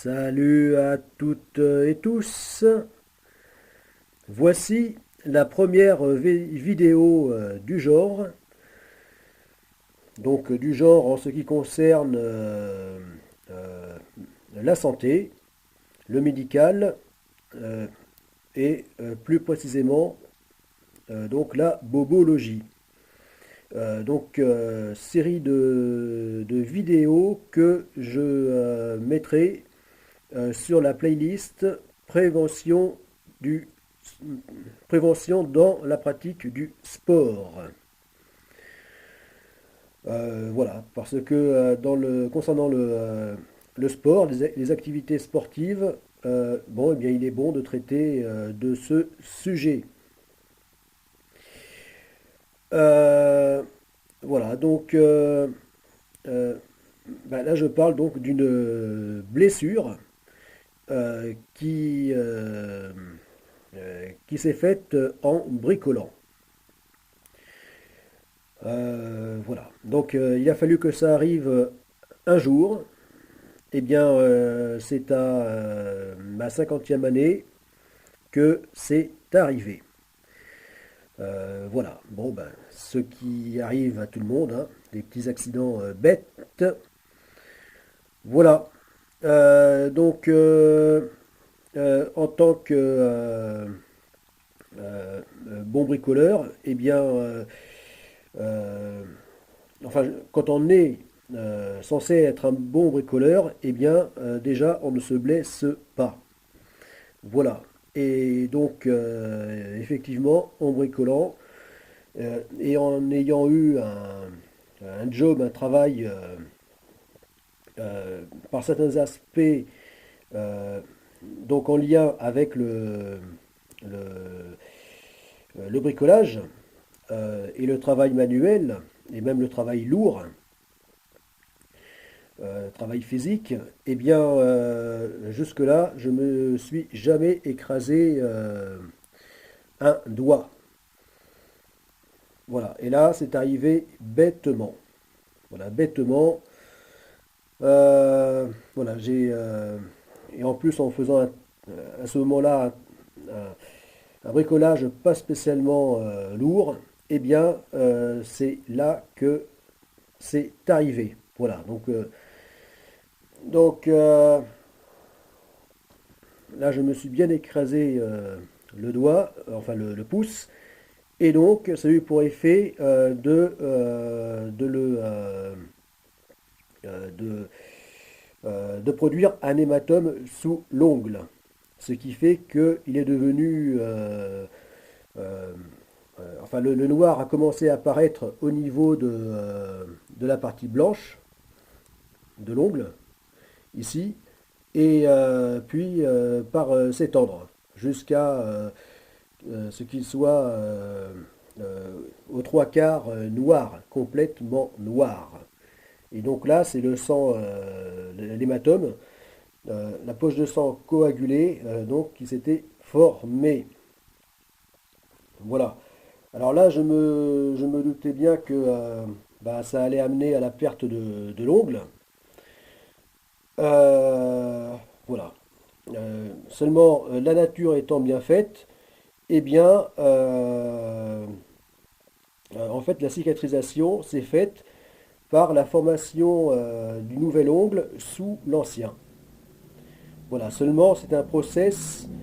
Salut à toutes et tous. Voici la première vidéo du genre. Donc du genre en ce qui concerne euh, la santé, le médical euh, et plus précisément donc la bobologie. Série de vidéos que je mettrai sur la playlist prévention du prévention dans la pratique du sport. Voilà, parce que concernant le sport, les activités sportives, bon, eh bien, il est bon de traiter de ce sujet. Euh, voilà, euh, là je parle donc d'une blessure qui s'est faite en bricolant. Voilà. Il a fallu que ça arrive un jour. Eh bien, c'est à ma 50e année que c'est arrivé. Voilà. Bon, ben, ce qui arrive à tout le monde, hein, des petits accidents bêtes. Voilà. En tant que bon bricoleur, eh bien, euh, enfin, quand on est censé être un bon bricoleur, eh bien, déjà, on ne se blesse pas. Voilà. Et donc, effectivement, en bricolant et en ayant eu un job, un travail, par certains aspects, euh, donc en lien avec le, le bricolage et le travail manuel, et même le travail lourd, travail physique, eh bien, jusque-là, je me suis jamais écrasé un doigt. Voilà. Et là, c'est arrivé bêtement. Voilà, bêtement. Voilà, et en plus, en faisant à ce moment-là un bricolage pas spécialement lourd, eh bien, c'est là que c'est arrivé. Voilà. Donc euh, Là, je me suis bien écrasé le doigt, enfin le pouce, et donc ça a eu pour effet de produire un hématome sous l'ongle. Ce qui fait qu'il est devenu... euh, enfin, le noir a commencé à apparaître au niveau de la partie blanche de l'ongle, ici, et puis par s'étendre jusqu'à ce qu'il soit aux trois quarts noir, complètement noir. Et donc là, c'est le sang, l'hématome, la poche de sang coagulée, donc qui s'était formée. Voilà. Alors là, je me doutais bien que ça allait amener à la perte de l'ongle. Euh, voilà. Seulement, la nature étant bien faite, eh bien, en fait, la cicatrisation s'est faite par la formation du nouvel ongle sous l'ancien. Voilà, seulement c'est un processus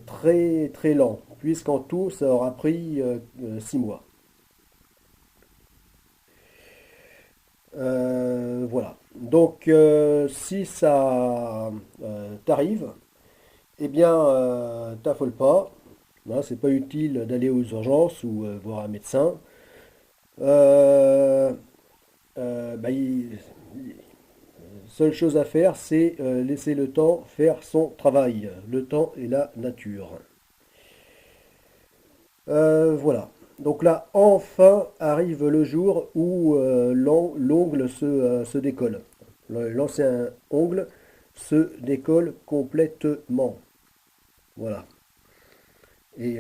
très très lent, puisqu'en tout ça aura pris 6 mois. Voilà. Si ça t'arrive, eh bien, t'affole pas. Hein, c'est pas utile d'aller aux urgences ou voir un médecin. Euh, Seule chose à faire, c'est laisser le temps faire son travail. Le temps et la nature. Voilà. Donc là, enfin arrive le jour où l'ongle se décolle. L'ancien ongle se décolle complètement. Voilà. Et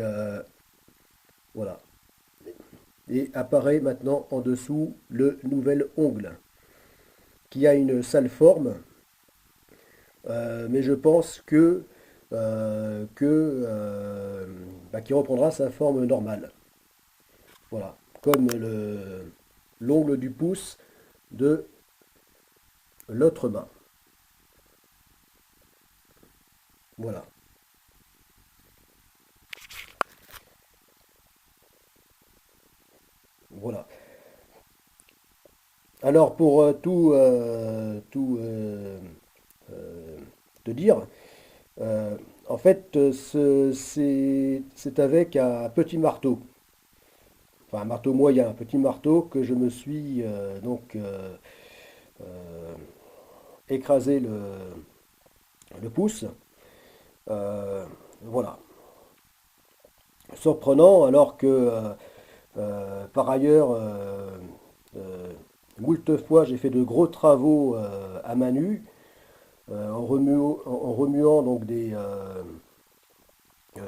voilà. Et apparaît maintenant en dessous le nouvel ongle, qui a une sale forme. mais je pense qu'il reprendra sa forme normale. Voilà, comme l'ongle du pouce de l'autre main. Voilà. Voilà. Alors pour euh, te dire, en fait, c'est avec un petit marteau, enfin un marteau moyen, un petit marteau que je me suis euh, écrasé le pouce. Euh, voilà. Surprenant alors que par ailleurs, euh, moult fois j'ai fait de gros travaux à main nue, en remuant donc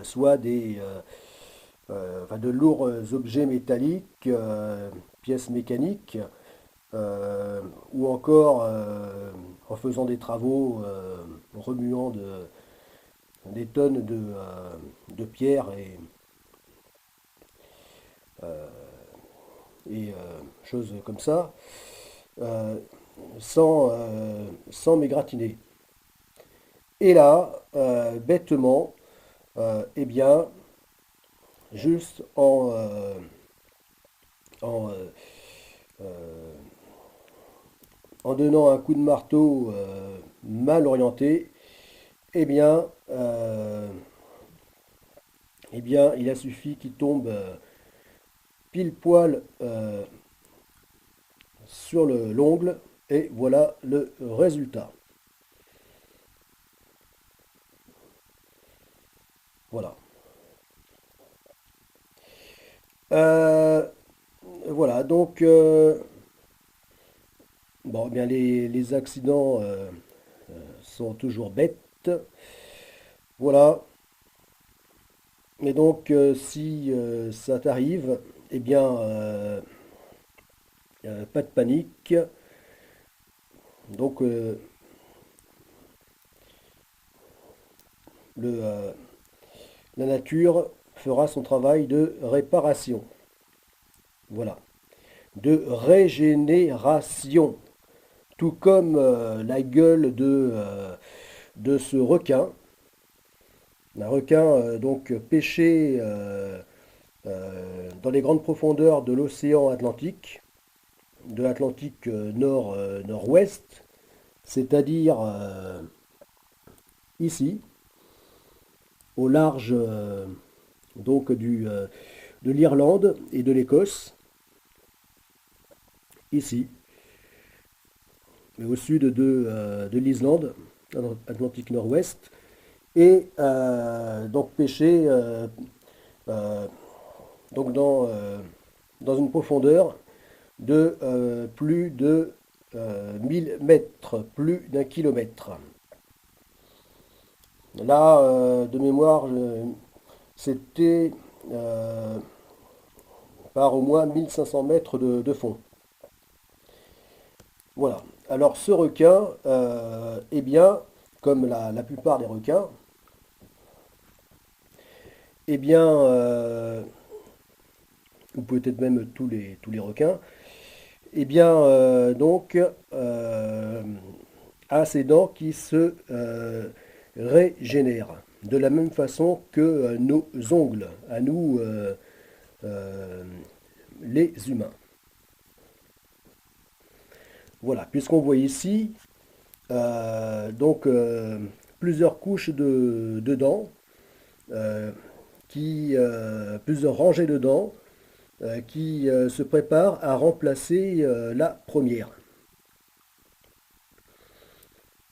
soit enfin, de lourds objets métalliques, pièces mécaniques, ou encore en faisant des travaux, en remuant des tonnes de pierres euh, et choses comme ça, euh, sans m'égratigner. Et là, bêtement, eh bien, juste en, euh, euh, en donnant un coup de marteau mal orienté, eh bien, euh, eh bien, il a suffi qu'il tombe pile poil sur l'ongle, et voilà le résultat. Voilà. Euh, voilà, donc, bon, eh bien, les accidents sont toujours bêtes. Voilà. Et donc, si ça t'arrive, eh bien, pas de panique. Donc, le, euh, la nature fera son travail de réparation. Voilà. De régénération. Tout comme la gueule de ce requin. Un requin donc pêché dans les grandes profondeurs de l'océan Atlantique, de l'Atlantique nord-ouest, c'est-à-dire ici, au large donc de l'Irlande et de l'Écosse, ici, mais au sud de l'Islande, Atlantique nord-ouest, et donc pêché euh, donc dans une profondeur de plus de 1000 mètres, plus d'1 kilomètre. Là, de mémoire, c'était par au moins 1500 mètres de fond. Voilà. Alors ce requin, eh bien, comme la plupart des requins, eh bien, ou peut-être même tous les requins, eh bien, donc, a ces dents qui se régénèrent. De la même façon que nos ongles, à nous, euh, les humains. Voilà, puisqu'on voit ici donc plusieurs couches de dents, euh, plusieurs rangées de dents qui se préparent à remplacer la première.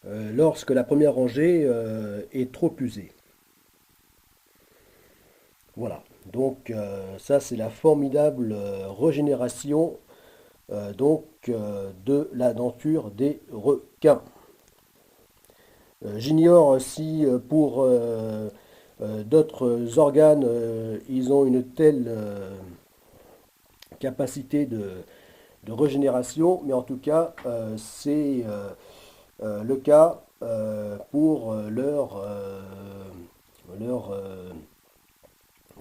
Lorsque la première rangée est trop usée. Voilà, donc ça c'est la formidable régénération de la denture des requins. J'ignore si pour d'autres organes ils ont une telle capacité de régénération, mais en tout cas le cas pour leur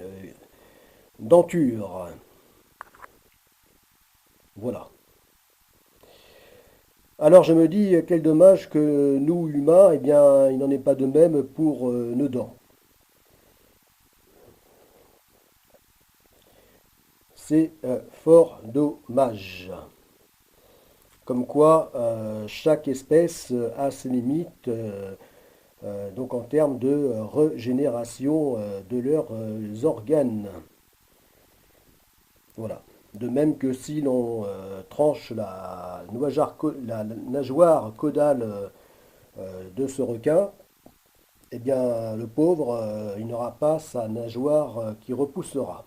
euh, denture. Voilà. Alors je me dis, quel dommage que nous, humains, eh bien, il n'en est pas de même pour nos dents. C'est fort dommage. Comme quoi, chaque espèce a ses limites, donc en termes de régénération de leurs organes. Voilà. De même que si l'on tranche la nageoire caudale de ce requin, eh bien le pauvre, il n'aura pas sa nageoire qui repoussera.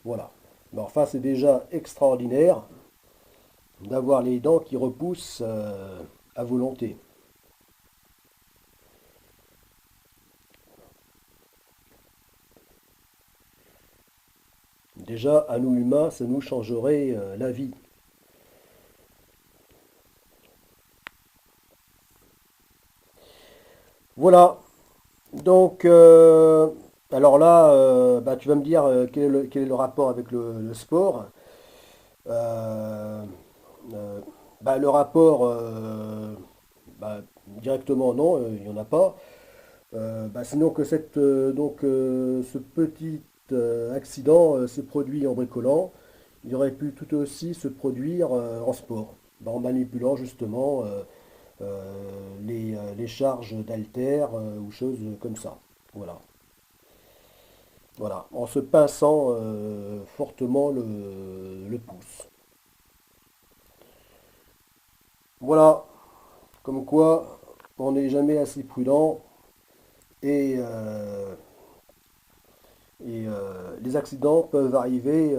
Voilà. Mais enfin, c'est déjà extraordinaire d'avoir les dents qui repoussent à volonté. Déjà, à nous humains, ça nous changerait la vie. Voilà. Donc, alors là, bah, tu vas me dire quel est le rapport avec le sport. Euh, euh, Bah, le rapport, bah, directement non, il n'y en a pas. Bah, sinon que ce petit accident s'est produit en bricolant, il aurait pu tout aussi se produire en sport, bah, en manipulant justement les charges d'haltères ou choses comme ça. Voilà. Voilà, en se pinçant fortement le pouce. Voilà, comme quoi on n'est jamais assez prudent et, les accidents peuvent arriver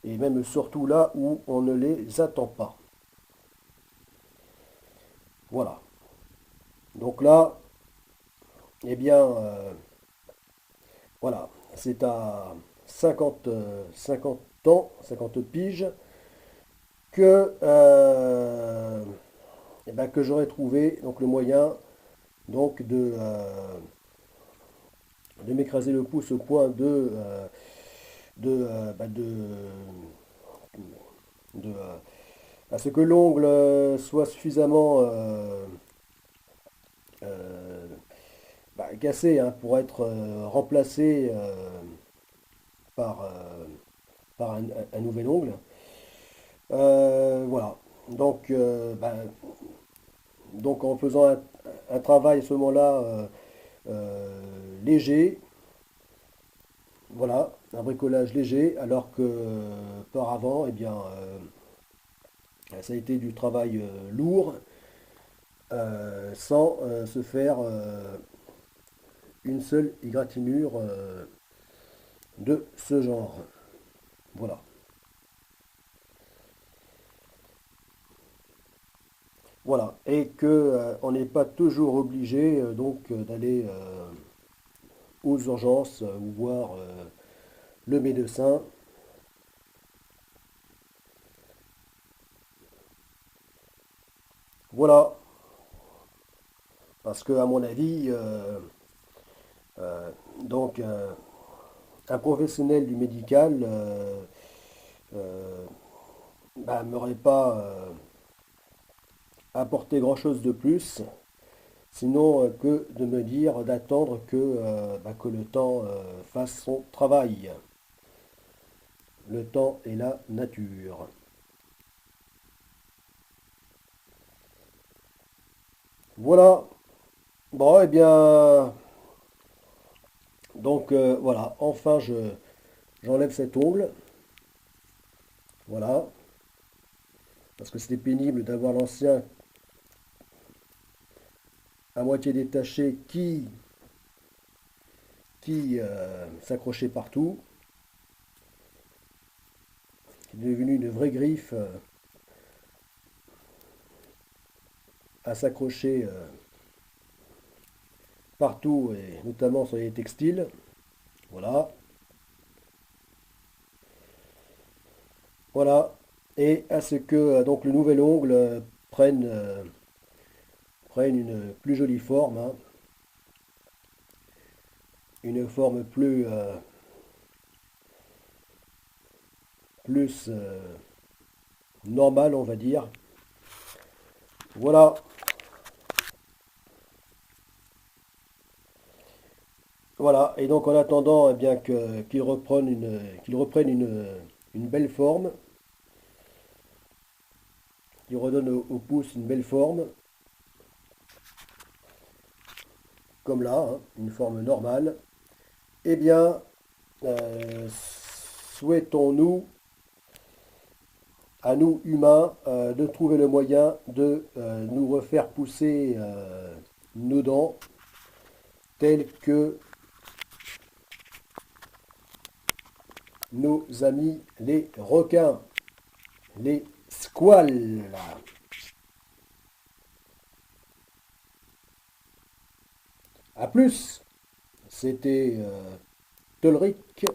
et même surtout là où on ne les attend pas. Voilà. Donc là, eh bien, voilà, c'est à 50 ans, 50 piges, que, eh ben, que j'aurais trouvé donc, le moyen donc, de m'écraser le pouce au point bah, à ce que l'ongle soit suffisamment euh, bah, cassé hein, pour être remplacé par, par un nouvel ongle. Voilà. Donc en faisant un travail à ce moment-là léger, voilà, un bricolage léger, alors que par avant, eh bien, ça a été du travail lourd, sans se faire une seule égratignure de ce genre. Voilà. Voilà. Et que on n'est pas toujours obligé d'aller aux urgences ou voir le médecin. Voilà. Parce que à mon avis, euh, donc un professionnel du médical euh, bah, m'aurait pas apporté grand-chose de plus, sinon que de me dire d'attendre que le temps fasse son travail. Le temps est la nature. Voilà. Bon, eh bien, donc voilà, enfin j'enlève cet ongle. Voilà. Parce que c'était pénible d'avoir l'ancien à moitié détaché qui s'accrochait partout, qui est devenu une vraie griffe à s'accrocher partout et notamment sur les textiles. Voilà. Voilà. et à ce que donc le nouvel ongle prenne une plus jolie forme, hein, une forme plus normale, on va dire. Voilà, voilà. Et donc en attendant, eh bien qu'il reprenne une belle forme, qu'il redonne au pouce une belle forme, comme là, hein, une forme normale, eh bien, souhaitons-nous à nous humains de trouver le moyen de nous refaire pousser nos dents telles que nos amis les requins, les squales. A plus, c'était Tolric